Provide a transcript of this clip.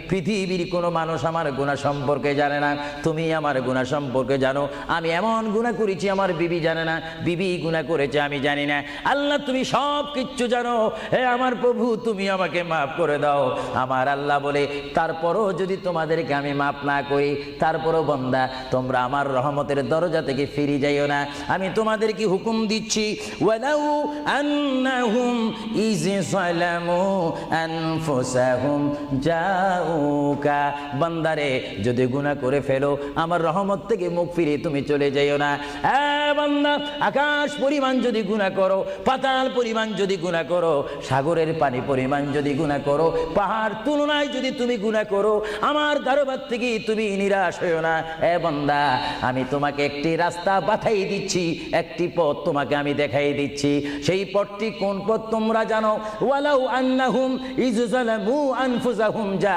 পৃথিবীর কোনো মানুষ আমার গুনাহ সম্পর্কে জানে না, তুমি আমার গুনাহ সম্পর্কে জানো। আমি এমন গুনাহ করেছি আমার বিবি জানে না, বিবি গুনাহ করেছে আমি জানি না। আল্লাহ তুমি সব কিচ্ছু জানো, হে আমার প্রভু তুমি আমাকে মাফ করে দাও। আমার আল্লাহ বলে, তারপরও যদি তোমাদেরকে আমি মাফ না করি, তারপরও বান্দা তোমরা আমার রহমতের দরজা থেকে ফিরে যাইও না। আমি তোমাদেরকে হুকুম দিচ্ছি, ওয়ালাউ আন্নাহুম ইয যালামু আনফুসাহুম জাউকা, বান্দারে যদি গুনাহ করে ফেলো আমার রহমত থেকে মুখ ফিরে তুমি চলে যাইও না। বান্দা, আকাশ পরিমাণ যদি গুনাহ করো, পাতাল পরিমাণ যদি গুনাহ করো, সাগরের পানি পরিমাণ যদি গুনাহ করো, পাহাড় তুলনায় যদি তুমি গুনাহ করো, আমার দরবার থেকে তুমি নিরাশ হইও না। বান্দা, আমি তোমাকে একটি রাস্তা বাতাই দিচ্ছি, একটি পথ তোমাকে আমি দেখাই দিচ্ছি। সেই পথটি কোন পথ তোমরা জানো? ওয়ালাউ আন্নাহুম ইয যালামু আনফুসাহুম